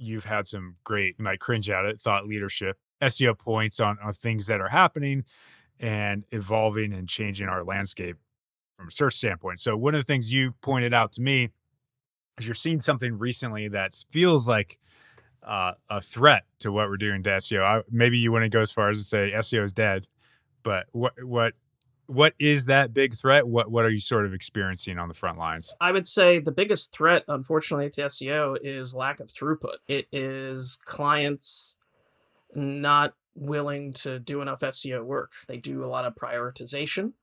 you've had some great, you might cringe at it, thought leadership, SEO points on things that are happening and evolving and changing our landscape from a search standpoint. So one of the things you pointed out to me is you're seeing something recently that feels like a threat to what we're doing to SEO. Maybe you wouldn't go as far as to say SEO is dead, but what is that big threat? What are you sort of experiencing on the front lines? I would say the biggest threat, unfortunately, to SEO is lack of throughput. It is clients not willing to do enough SEO work. They do a lot of prioritization.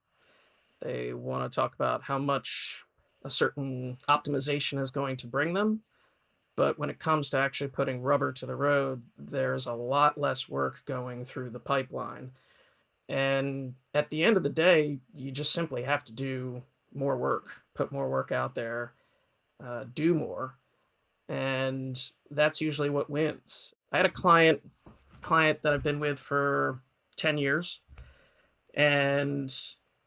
They want to talk about how much a certain optimization is going to bring them. But when it comes to actually putting rubber to the road, there's a lot less work going through the pipeline. And at the end of the day, you just simply have to do more work, put more work out there, do more. And that's usually what wins. I had a client that I've been with for 10 years. And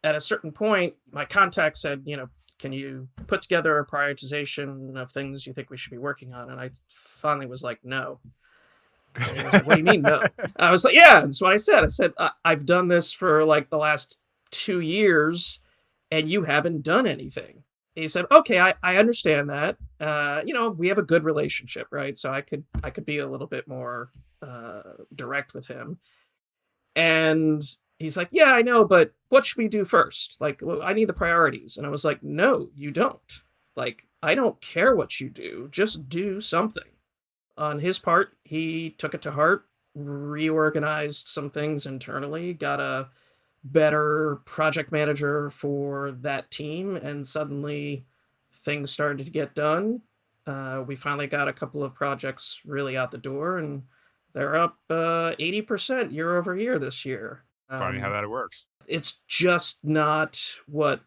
at a certain point, my contact said, can you put together a prioritization of things you think we should be working on? And I finally was like, no. And he was like, what do you mean, no? I was like, yeah, that's what I said. I said, I've done this for like the last 2 years and you haven't done anything. He said, okay, I understand that. We have a good relationship, right? So I could be a little bit more direct with him. And he's like, yeah, I know, but what should we do first? Like, well, I need the priorities. And I was like, no, you don't. Like, I don't care what you do. Just do something. On his part, he took it to heart, reorganized some things internally, got a better project manager for that team, and suddenly things started to get done. We finally got a couple of projects really out the door, and they're up 80% year over year this year. Funny how that works. It's just not what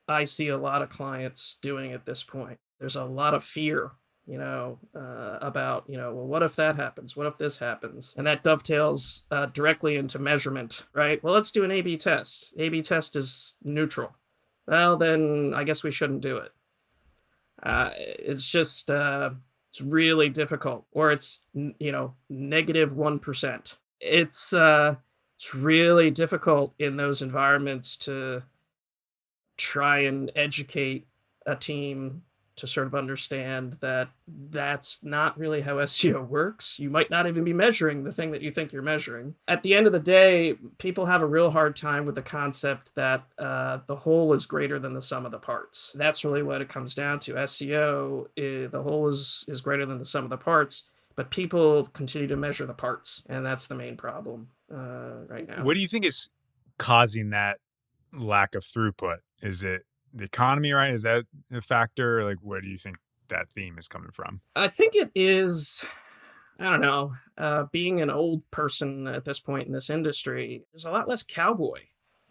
I see a lot of clients doing at this point. There's a lot of fear, about, well, what if that happens? What if this happens? And that dovetails directly into measurement, right? Well, let's do an A/B test. A/B test is neutral. Well, then I guess we shouldn't do it. It's just, it's really difficult. Or it's, negative 1%. It's really difficult in those environments to try and educate a team to sort of understand that that's not really how SEO works. You might not even be measuring the thing that you think you're measuring. At the end of the day, people have a real hard time with the concept that the whole is greater than the sum of the parts. That's really what it comes down to. SEO, the whole is greater than the sum of the parts, but people continue to measure the parts, and that's the main problem right now. What do you think is causing that lack of throughput? Is it the economy, right? Is that a factor? Like, where do you think that theme is coming from? I think it is, I don't know, being an old person at this point in this industry, there's a lot less cowboy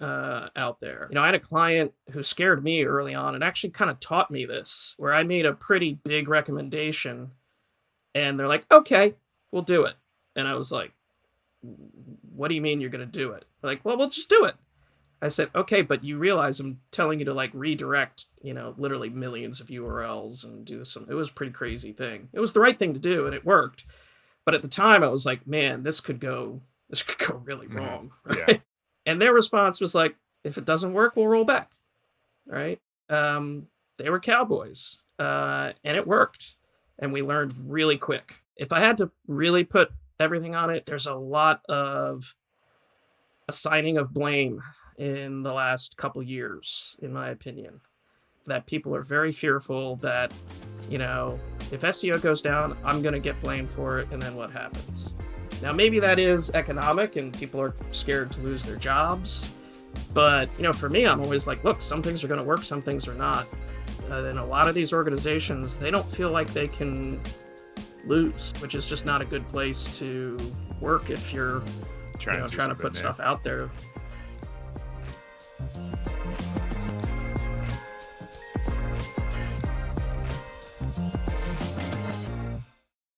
out there. I had a client who scared me early on and actually kind of taught me this, where I made a pretty big recommendation and they're like, okay, we'll do it. And I was like, what do you mean you're going to do it? They're like, well, we'll just do it. I said, okay, but you realize I'm telling you to like redirect, literally millions of URLs and do it was a pretty crazy thing. It was the right thing to do and it worked. But at the time I was like, man, this could go really wrong. Right? Yeah. And their response was like, if it doesn't work, we'll roll back. Right. They were cowboys and it worked. And we learned really quick. If I had to really put everything on it, there's a lot of assigning of blame in the last couple years, in my opinion, that people are very fearful that, if SEO goes down, I'm going to get blamed for it. And then what happens? Now, maybe that is economic and people are scared to lose their jobs. But, for me, I'm always like, look, some things are going to work, some things are not. And a lot of these organizations, they don't feel like they can lose, which is just not a good place to work if you're trying to put stuff out there.